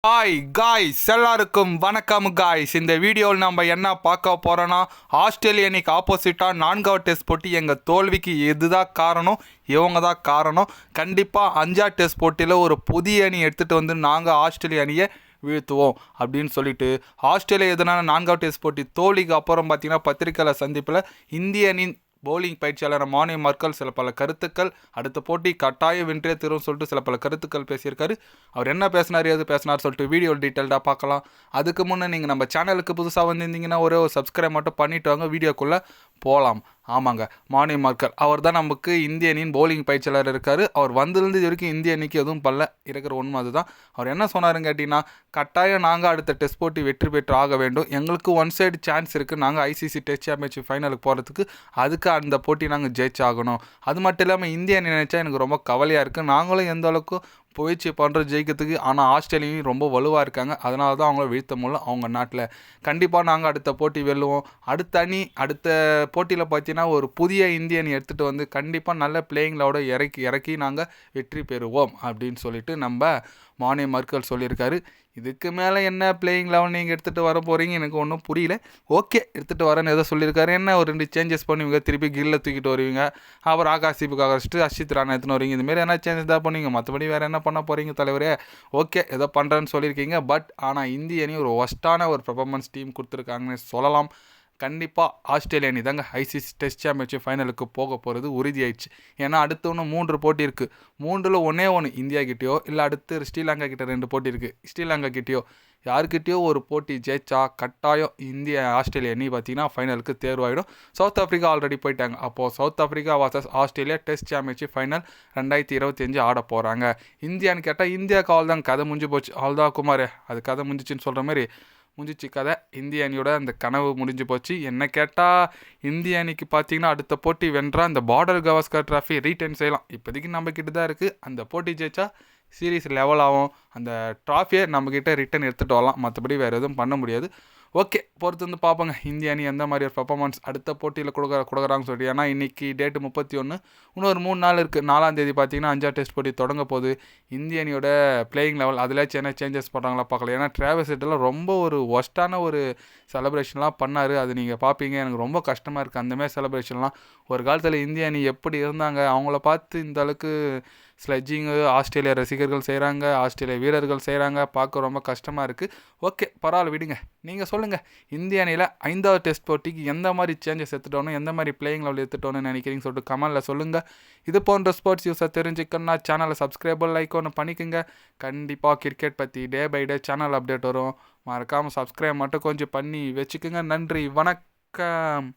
Hi guys, எல்லாருக்கும் வணக்கம் guys. இந்த வீடியோவில் நம்ம என்ன பார்க்க போகிறோன்னா, ஆஸ்திரேலியா அணிக்கு ஆப்போசிட்டாக 4வது டெஸ்ட் போட்டி எங்கள் தோல்விக்கு எதுதான் காரணம், இவங்க தான் காரணம். கண்டிப்பாக 5வது டெஸ்ட் போட்டியில் ஒரு புதிய அணி எடுத்துகிட்டு வந்து நாங்கள் ஆஸ்திரேலியா அணியை வீழ்த்துவோம் அப்படின்னு சொல்லிட்டு ஆஸ்திரேலியா எதனால 4வது டெஸ்ட் போட்டி தோல்விக்கு அப்புறம் பார்த்தீங்கன்னா பத்திரிகையாளர் சந்திப்பில் இந்திய அணியின் பவுலிங் பயிற்சியாளர் மானி மார்க்கல் சில பல கருத்துக்கள், அடுத்த போட்டி கட்டாயம் வென்றே தரும் சொல்லிட்டு சில பல கருத்துக்கள் பேசியிருக்காரு. அவர் என்ன பேசினார், எது பேசினார் சொல்லிட்டு வீடியோ டீட்டெயில்டாக பார்க்கலாம். அதுக்கு முன்னே நீங்கள் நம்ம சேனலுக்கு புதுசாக வந்திருந்தீங்கன்னா ஒரே ஒரு சப்ஸ்கிரைப் மட்டும் பண்ணிவிட்டு வாங்க, வீடியோக்குள்ளே போகலாம். ஆமாங்க, மானி மார்க்கல் அவர் தான் நமக்கு இந்திய அணியின் பவுலிங் பயிற்சியாளர் இருக்கார். அவர் வந்திருந்து இது வரைக்கும் இந்திய அணிக்கு எதுவும் பண்ணல, இருக்கிற உண்மை அதுதான். அவர் என்ன சொன்னாருன்னு கேட்டிங்கன்னா, கட்டாயம் நாங்கள் அடுத்த டெஸ்ட் போட்டி வெற்றி பெற்று ஆக வேண்டும். எங்களுக்கு ஒன் சைடு சான்ஸ் இருக்குது, நாங்கள் ஐசிசி டெஸ்ட் சாம்பியன்ஷிப் ஃபைனலுக்கு போகிறதுக்கு. அதுக்கு அந்த போட்டி நாங்கள் ஜெயிச்சாகணும். அது மட்டும் இல்லாமல் இந்திய அணி நினச்சா எனக்கு ரொம்ப கவலையாக இருக்குது. நாங்களும் எந்த அளவுக்கு முயற்சி பண்ணுறோம் ஜெயிக்கிறதுக்கு, ஆனால் ஆஸ்திரேலியாவும் ரொம்ப வலுவாக இருக்காங்க. அதனால தான் அவங்கள வீழ்த்த முடியல அவங்க நாட்டில். கண்டிப்பாக நாங்கள் அடுத்த போட்டி வெல்லுவோம். அடுத்த போட்டியில் பார்த்தீங்கன்னா ஒரு புதிய இந்திய அணி எடுத்துகிட்டு வந்து கண்டிப்பாக நல்ல பிளேயிங்களோட இறக்கி நாங்கள் வெற்றி பெறுவோம் அப்படின்னு சொல்லிட்டு நம்ம மானி மார்க்கல் சொல்லியிருக்காரு. இதுக்கு மேலே என்ன பிளேயிங் லெவல் நீங்கள் எடுத்துகிட்டு வர போகிறீங்க எனக்கு ஒன்றும் புரியல. ஓகே, எடுத்துகிட்டு வரேன்னு எதோ சொல்லியிருக்காரு. என்ன ஒரு 2 சேஞ்சஸ் பண்ணுவீங்க, திருப்பி கில்லை தூக்கிட்டு வருவீங்க, அப்புறம் ஆகாஷ் வச்சுட்டு அர்ஷித் ராணா எடுத்துன்னு வருவீங்க. இதுமாரி என்ன சேஞ்சஸ் தான் பண்ணுவீங்க, மற்றபடி வேறு என்ன பண்ண போகிறீங்க தலைவரே? ஓகே, ஏதோ பண்ணுறேன்னு சொல்லியிருக்கீங்க. பட் ஆனால் இந்திய அணி ஒரு ஒஸ்ட்டான ஒரு பெர்ஃபார்மன்ஸ் டீம் கொடுத்துருக்காங்கன்னு சொல்லலாம். கண்டிப்பாக ஆஸ்திரேலியா அணி தாங்க ஐசிசி டெஸ்ட் சாம்பியன்ஷிப் ஃபைனலுக்கு போக போகிறது உறுதியாயிடுச்சு. ஏன்னா அடுத்து ஒன்று 3 போட்டி இருக்குது. 3ல் ஒன்று இந்தியா கிட்டேயோ இல்லை அடுத்து ஸ்ரீலங்கா கிட்டே 2 போட்டி இருக்குது. ஸ்ரீலங்கா கிட்டேயோ யாருக்கிட்டேயோ ஒரு போட்டி ஜெயிச்சா கட்டாயம் ஆஸ்திரேலியா அணி பார்த்தீங்கன்னா ஃபைனலுக்கு தேர்வாயிடும். சவுத் ஆஃப்ரிக்கா ஆல்ரெடி போயிட்டாங்க. அப்போது south Africa versus Australia test championship final 2025 ஆட போகிறாங்க. இந்தியான்னு கேட்டால் இந்தியாவுக்கு ஆள் தான் கதை முடிஞ்சு போச்சு. ஆள் தான் குமார், அது கதை முடிஞ்சிச்சின்னு சொல்கிற மாதிரி முடிஞ்சிச்சு கதை. இந்திய அணியோட அந்த கனவு முடிஞ்சு போச்சு. என்ன கேட்டால் இந்திய அணிக்கு பார்த்தீங்கன்னா அடுத்த போட்டி வென்றால் அந்த பார்டர் கவாஸ்கர் ட்ராஃபி ரீட்டைன் செய்யலாம். இப்போதைக்கு நம்மக்கிட்ட தான் இருக்குது. அந்த போட்டி ஜெயிச்சா சீரீஸ் லெவல் ஆகும். அந்த ட்ராஃபியை நம்மக்கிட்ட ரிட்டன் எடுத்துகிட்டு வரலாம். மற்றபடி வேறு எதுவும் பண்ண முடியாது. ஓகே, பொறுத்து வந்து பார்ப்போங்க இந்திய அணி எந்த மாதிரி ஒரு பர்ஃபார்மன்ஸ் அடுத்த போட்டியில் கொடுக்குறாங்கன்னு சொல்லிட்டு. ஏன்னா இன்றைக்கி டேட்டு 31, இன்னும் ஒரு 3 நாள் இருக்குது. 4ஆம் தேதி பார்த்தீங்கன்னா 5வது டெஸ்ட் போட்டி தொடங்க போகுது. இந்திய அணியோட பிளேயிங் லெவல் அதில் என்ன சேஞ்சஸ் பண்ணுறாங்களா பார்க்கல. ஏன்னா டிராவல்ஸ் ஹெட்டெல்லாம் ரொம்ப ஒரு ஒஸ்ட்டான ஒரு செலிப்ரேஷன்லாம் பண்ணார். அது நீங்கள் பார்ப்பீங்க. எனக்கு ரொம்ப கஷ்டமாக இருக்குது அந்தமாதிரி செலிப்ரேஷன்லாம். ஒரு காலத்தில் இந்திய அணி எப்படி இருந்தாங்க, அவங்கள பார்த்து இந்த அளவுக்கு ஸ்லெட்ஜிங்கு ஆஸ்திரேலியா ரசிகர்கள் செய்கிறாங்க, ஆஸ்திரேலியா வீரர்கள் செய்கிறாங்க. பார்க்க ரொம்ப கஷ்டமாக இருக்குது. ஓகே, பரவாயில்ல விடுங்க. நீங்கள் சொல்லுங்கள், இந்திய அணியில் 5வது டெஸ்ட் போட்டிக்கு எந்த மாதிரி சேஞ்சஸ் எடுத்துட்டோன்னு, எந்த மாதிரி பிளேயிங் லெவல் எடுத்துட்டோன்னு நினைக்கிறீங்க சொல்லிட்டு கமெண்டில் சொல்லுங்கள். இது போன்ற ஸ்போர்ட்ஸ் நியூஸை தெரிஞ்சுக்கணுன்னா சேனலை சப்ஸ்கிரைபர் லைக் ஒன்று பண்ணிக்கோங்க. கண்டிப்பாக கிரிக்கெட் பற்றி day by day channel update வரும். மறக்காமல் சப்ஸ்கிரைப் மட்டும் கொஞ்சம் பண்ணி வச்சுக்கோங்க. நன்றி, வணக்கம்.